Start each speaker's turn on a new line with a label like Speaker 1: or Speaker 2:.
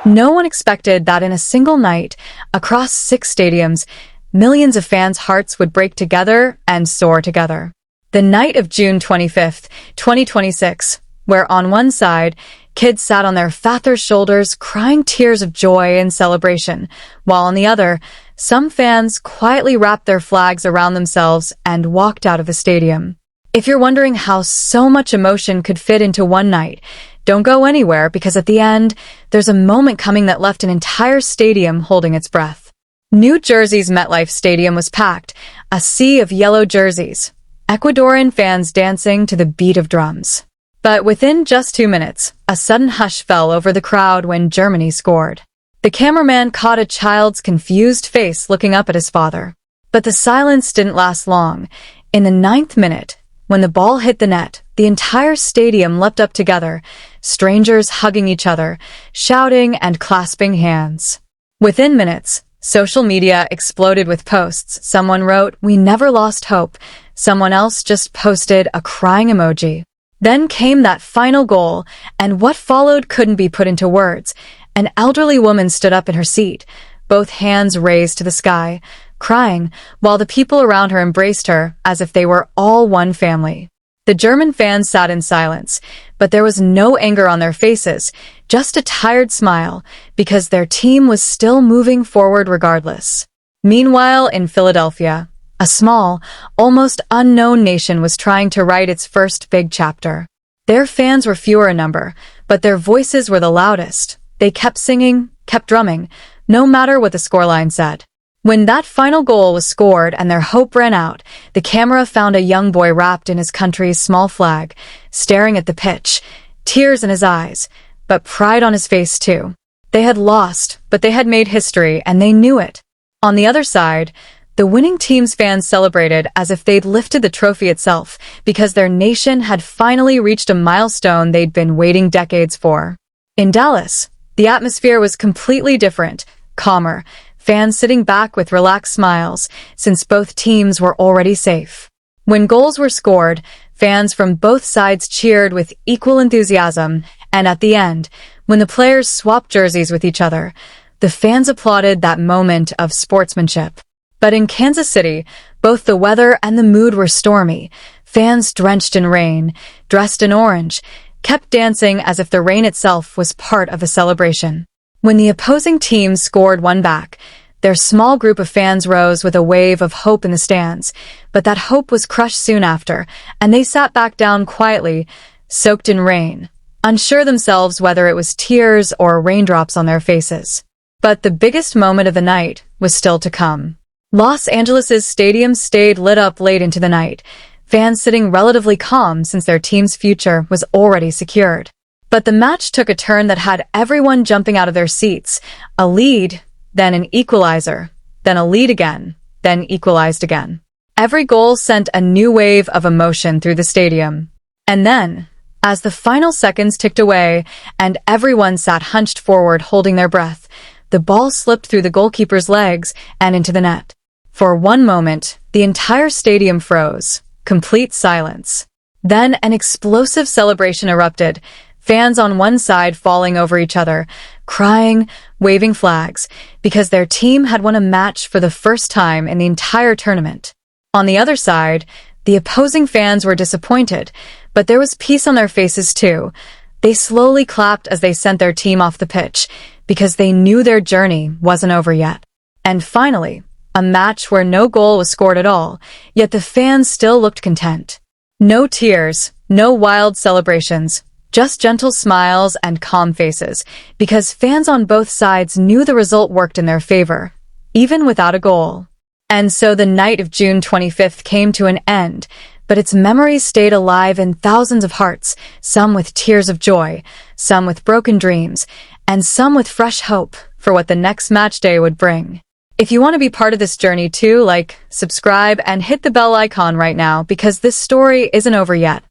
Speaker 1: No one expected that in a single night, across 6 stadiums, millions of fans' hearts would break together and soar together. The night of June 25th, 2026, where on one side, kids sat on their father's shoulders crying tears of joy and celebration, while on the other, some fans quietly wrapped their flags around themselves and walked out of the stadium. If you're wondering how so much emotion could fit into one night, don't go anywhere because at the end, there's a moment coming that left an entire stadium holding its breath. New Jersey's MetLife Stadium was packed, a sea of yellow jerseys, Ecuadorian fans dancing to the beat of drums. But within just 2 minutes, a sudden hush fell over the crowd when Germany scored. The cameraman caught a child's confused face looking up at his father. But the silence didn't last long. In the 9th minute, when the ball hit the net, the entire stadium leapt up together, strangers hugging each other, shouting and clasping hands. Within minutes, social media exploded with posts. Someone wrote, "We never lost hope." Someone else just posted a crying emoji. Then came that final goal, and what followed couldn't be put into words. An elderly woman stood up in her seat, both hands raised to the sky, crying, while the people around her embraced her as if they were all one family. The German fans sat in silence, but there was no anger on their faces, just a tired smile, because their team was still moving forward regardless. Meanwhile, in Philadelphia, a small, almost unknown nation was trying to write its first big chapter. Their fans were fewer in number, but their voices were the loudest. They kept singing, kept drumming, no matter what the scoreline said. When that final goal was scored and their hope ran out, the camera found a young boy wrapped in his country's small flag, staring at the pitch, tears in his eyes, but pride on his face too. They had lost, but they had made history, and they knew it. On the other side, the winning team's fans celebrated as if they'd lifted the trophy itself, because their nation had finally reached a milestone they'd been waiting decades for. In Dallas, the atmosphere was completely different, calmer, fans sitting back with relaxed smiles, since both teams were already safe. When goals were scored, fans from both sides cheered with equal enthusiasm, and at the end, when the players swapped jerseys with each other, the fans applauded that moment of sportsmanship. But in Kansas City, both the weather and the mood were stormy. Fans drenched in rain, dressed in orange, kept dancing as if the rain itself was part of a celebration. When the opposing team scored one back, their small group of fans rose with a wave of hope in the stands, but that hope was crushed soon after, and they sat back down quietly, soaked in rain, unsure themselves whether it was tears or raindrops on their faces. But the biggest moment of the night was still to come. Los Angeles' stadium stayed lit up late into the night, fans sitting relatively calm since their team's future was already secured. But the match took a turn that had everyone jumping out of their seats. A lead, then an equalizer, then a lead again, then equalized again. Every goal sent a new wave of emotion through the stadium. And then, as the final seconds ticked away and everyone sat hunched forward holding their breath, the ball slipped through the goalkeeper's legs and into the net. For one moment, the entire stadium froze, complete silence. Then an explosive celebration erupted, fans on one side falling over each other, crying, waving flags, because their team had won a match for the first time in the entire tournament. On the other side, the opposing fans were disappointed, but there was peace on their faces too. They slowly clapped as they sent their team off the pitch, because they knew their journey wasn't over yet. And finally, a match where no goal was scored at all, yet the fans still looked content. No tears, no wild celebrations, just gentle smiles and calm faces, because fans on both sides knew the result worked in their favor, even without a goal. And so the night of June 25th came to an end, but its memories stayed alive in thousands of hearts, some with tears of joy, some with broken dreams, and some with fresh hope for what the next match day would bring. If you want to be part of this journey too, subscribe and hit the bell icon right now, because this story isn't over yet.